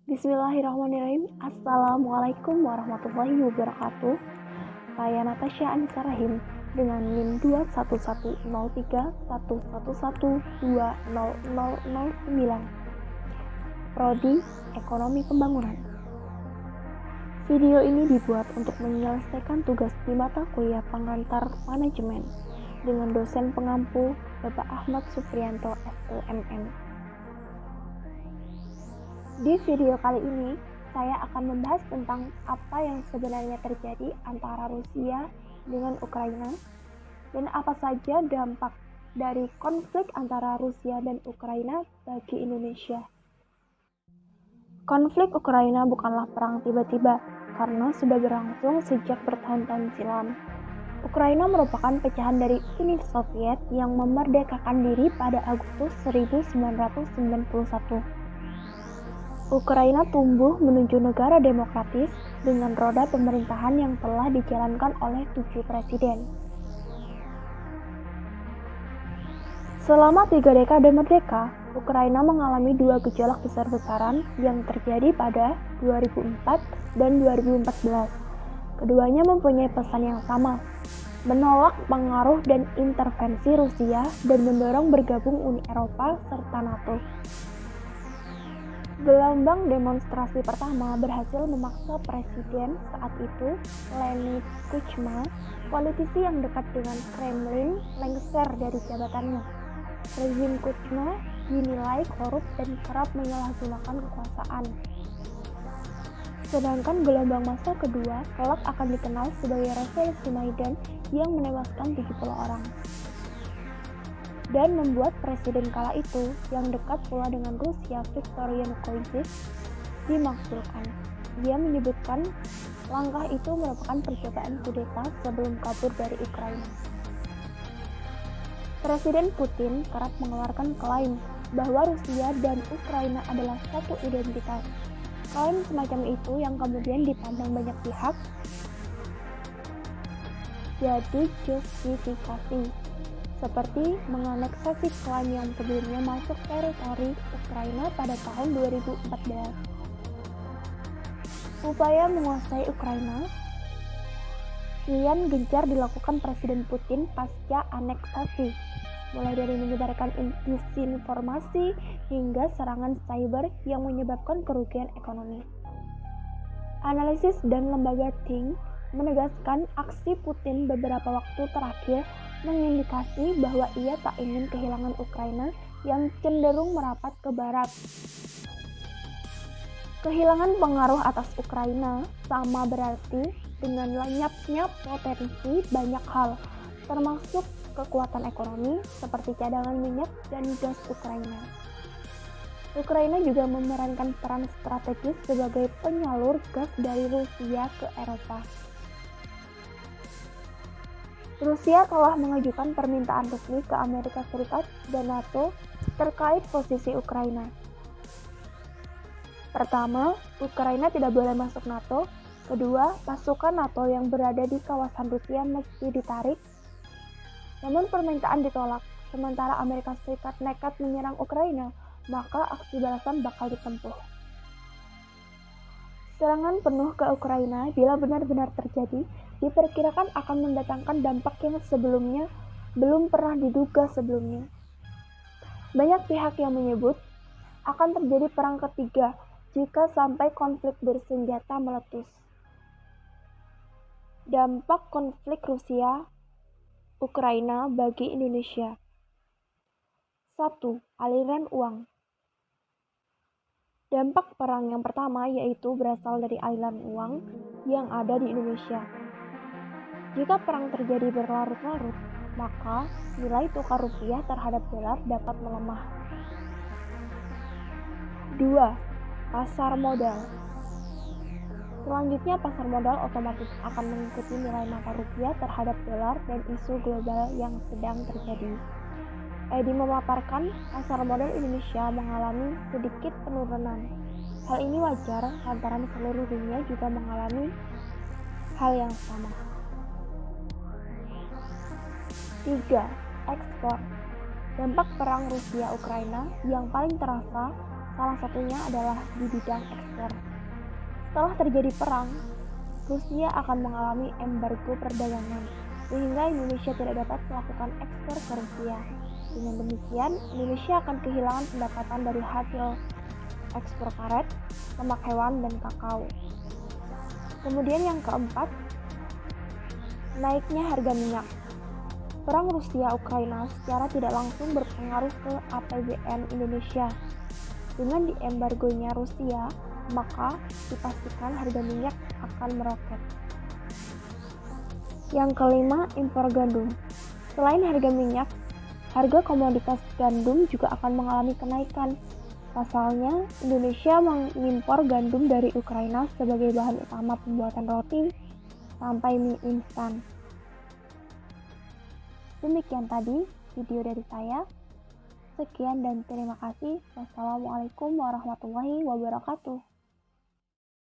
Bismillahirrahmanirrahim. Assalamualaikum warahmatullahi wabarakatuh. Saya Natasha Anissa Rahim dengan NIM 2110111200009. Prodi Ekonomi Pembangunan. Video ini dibuat untuk menyelesaikan tugas di mata kuliah pengantar manajemen dengan dosen pengampu Bapak Ahmad Supriyanto SLMM. Di video kali ini, saya akan membahas tentang apa yang sebenarnya terjadi antara Rusia dengan Ukraina dan apa saja dampak dari konflik antara Rusia dan Ukraina bagi Indonesia. Konflik Ukraina bukanlah perang tiba-tiba karena sudah berlangsung sejak bertahun-tahun silam. Ukraina merupakan pecahan dari Uni Soviet yang memerdekakan diri pada Agustus 1991. Ukraina tumbuh menuju negara demokratis dengan roda pemerintahan yang telah dijalankan oleh 7 presiden. Selama 3 dekade merdeka, Ukraina mengalami 2 gejolak besar-besaran yang terjadi pada 2004 dan 2014. Keduanya mempunyai pesan yang sama, menolak pengaruh dan intervensi Rusia dan mendorong bergabung Uni Eropa serta NATO. Gelombang demonstrasi pertama berhasil memaksa Presiden saat itu, Leonid Kuchma, politisi yang dekat dengan Kremlin, lengser dari jabatannya. Rezim Kuchma dinilai korup dan kerap menyalahgunakan kekuasaan. Sedangkan gelombang massa kedua kelak akan dikenal sebagai Revolusi Maidan yang menewaskan 70 orang. Dan membuat presiden kala itu yang dekat pula dengan Rusia, Viktor Yanukovych, dimakzulkan. Dia menyebutkan langkah itu merupakan percobaan kudeta sebelum kabur dari Ukraina. Presiden Putin kerap mengeluarkan klaim bahwa Rusia dan Ukraina adalah satu identitas. Klaim semacam itu yang kemudian dipandang banyak pihak jadi justifikasi, seperti menganeksasi klaim yang sebelumnya masuk teritori Ukraina pada tahun 2014. Upaya menguasai Ukraina kian gencar dilakukan Presiden Putin pasca aneksasi, mulai dari menyebarkan disinformasi hingga serangan cyber yang menyebabkan kerugian ekonomi. Analisis dan lembaga Think menegaskan aksi Putin beberapa waktu terakhir mengindikasi bahwa ia tak ingin kehilangan Ukraina yang cenderung merapat ke barat. Kehilangan pengaruh atas Ukraina sama berarti dengan lenyapnya potensi banyak hal, termasuk kekuatan ekonomi seperti cadangan minyak dan gas Ukraina. Ukraina juga memerankan peran strategis sebagai penyalur gas dari Rusia ke Eropa. Rusia telah mengajukan permintaan resmi ke Amerika Serikat dan NATO terkait posisi Ukraina. Pertama, Ukraina tidak boleh masuk NATO. Kedua, pasukan NATO yang berada di kawasan Rusia mesti ditarik. Namun permintaan ditolak, sementara Amerika Serikat nekat menyerang Ukraina, maka aksi balasan bakal ditempuh. Serangan penuh ke Ukraina bila benar-benar terjadi, diperkirakan akan mendatangkan dampak yang sebelumnya belum pernah diduga sebelumnya. Banyak pihak yang menyebut akan terjadi perang ketiga jika sampai konflik bersenjata meletus. Dampak konflik Rusia-Ukraina bagi Indonesia. 1. Aliran uang. Dampak perang yang pertama yaitu berasal dari aliran uang yang ada di Indonesia. Jika perang terjadi berlarut-larut, maka nilai tukar rupiah terhadap dolar dapat melemah. 2. Pasar modal. Selanjutnya pasar modal otomatis akan mengikuti nilai mata rupiah terhadap dolar dan isu global yang sedang terjadi. Edi memaparkan pasar modal Indonesia mengalami sedikit penurunan. Hal ini wajar lantaran seluruh dunia juga mengalami hal yang sama. 3. Ekspor. Dampak perang Rusia-Ukraina yang paling terasa Salah satunya adalah di bidang ekspor. Setelah terjadi perang, Rusia akan mengalami embargo perdagangan, sehingga Indonesia tidak dapat melakukan ekspor ke Rusia. Dengan demikian, Indonesia akan kehilangan pendapatan dari hasil ekspor karet, lemak hewan, dan kakao. Kemudian yang keempat, naiknya harga minyak. Perang Rusia-Ukraina secara tidak langsung berpengaruh ke APBN Indonesia. Dengan diembargonya Rusia, maka dipastikan harga minyak akan meroket. Yang kelima, impor gandum. Selain harga minyak, harga komoditas gandum juga akan mengalami kenaikan. Pasalnya, Indonesia mengimpor gandum dari Ukraina sebagai bahan utama pembuatan roti sampai mie instan. Demikian tadi video dari saya. Sekian dan terima kasih. Wassalamualaikum warahmatullahi wabarakatuh.